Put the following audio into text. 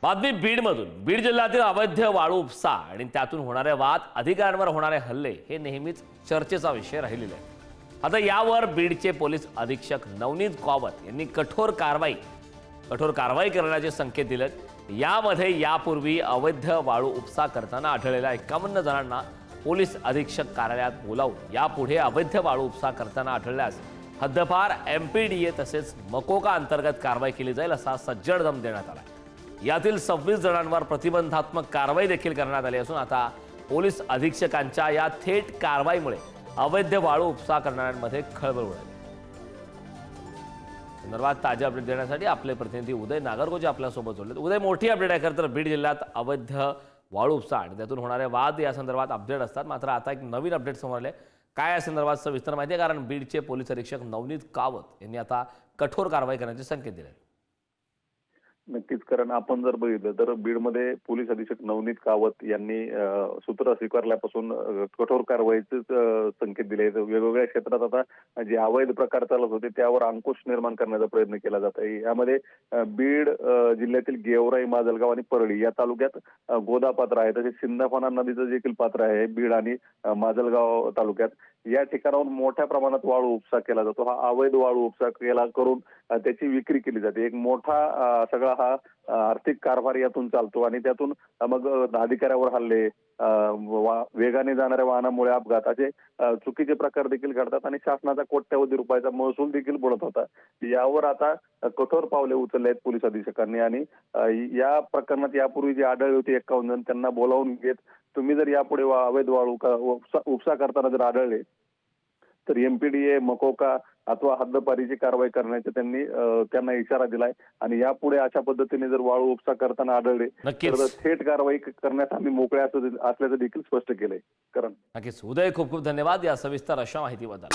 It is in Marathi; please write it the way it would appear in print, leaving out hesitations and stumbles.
बातमी बीडमधून। बीड जिल्ह्यातील अवैध वाळू उपसा आणि त्यातून होणारे वाद, अधिकाऱ्यांवर होणारे हल्ले हे नेहमीच चर्चेचा विषय राहिलेला आहे। आता यावर बीडचे पोलीस अधीक्षक नवनीत कावत यांनी कठोर कारवाई करण्याचे संकेत दिलेत। यामध्ये यापूर्वी अवैध वाळू उपसा करताना आढळलेल्या 51 जणांना पोलीस अधीक्षक कार्यालयात बोलावून यापुढे अवैध वाळू उपसा करताना आढळल्यास हद्दपार एमपीडीए तसेच मकोका अंतर्गत कारवाई केली जाईल असा सज्जड दम देण्यात आला। यातील 26 जणांवर प्रतिबंधात्मक कारवाई देखील करण्यात आली असून आता पोलीस अधीक्षकांच्या या थेट कारवाईमुळे अवैध वाळू उपसा करणाऱ्यांमध्ये खळबळ उडाली। संदर्भात ताजा अपडेट देण्यासाठी आपले प्रतिनिधी उदय नागरगोजे आपल्यासोबत जोडले। उदय, मोठी अपडेट आहे खरं तर बीड जिल्ह्यात अवैध वाळू उपसा आणि त्यातून होणारे वाद या संदर्भात अपडेट असतात, मात्र आता एक नवीन अपडेट समोर आले। काय या संदर्भात सविस्तर माहिती आहे? कारण बीडचे पोलीस अधीक्षक नवनीत कावत यांनी आता कठोर कारवाई करण्याचे संकेत दिले। नक्कीच, कारण आपण जर बघितलं तर बीडमध्ये पोलीस अधीक्षक नवनीत कावत यांनी सूत्र स्वीकारल्यापासून कठोर कारवाईचे संकेत दिले। वेगवेगळ्या क्षेत्रात आता जे अवैध प्रकार चालत होते त्यावर अंकुश निर्माण करण्याचा प्रयत्न केला जात आहे। यामध्ये बीड जिल्ह्यातील गेवराई, माजलगाव आणि परळी या तालुक्यात गोदा पात्र आहे, तसेच सिंदफणा नदीचं देखील पात्र आहे बीड आणि माजलगाव तालुक्यात। या ठिकाणाहून मोठ्या प्रमाणात वाळू उपसा केला जातो। हा अवैध वाळू उपसा केला करून त्याची विक्री केली जाते। एक मोठा सगळा हा आर्थिक कारभार यातून चालतो आणि त्यातून मग अधिकाऱ्यावर हल्ले, वेगाने जाणाऱ्या वाहनामुळे अपघात असे चुकीचे प्रकार देखील घडतात आणि शासनाचा कोट्यवधी रुपयाचा महसूल देखील बुडत होता। यावर आता कठोर पावले उचलले आहेत पोलीस अधीक्षकांनी आणि या प्रकरणात यापूर्वी जे आढळले होते 51 जण त्यांना बोलावून घेत तुम्ही जर यापुढे अवैध वाळू उपसा करताना जर आढळले तर एमपीडीए, मकोका अथवा हद्दपारीची कारवाई करण्याचे त्यांना इशारा दिलाय आणि यापुढे अशा पद्धतीने जर वाळू उपसा करताना आढळले तर थेट कारवाई करण्यास आम्ही मोकळे असल्याचं देखील स्पष्ट केलंय। कारण नक्कीच उदय, खूप खूप धन्यवाद या सविस्तर अशा माहितीबद्दल।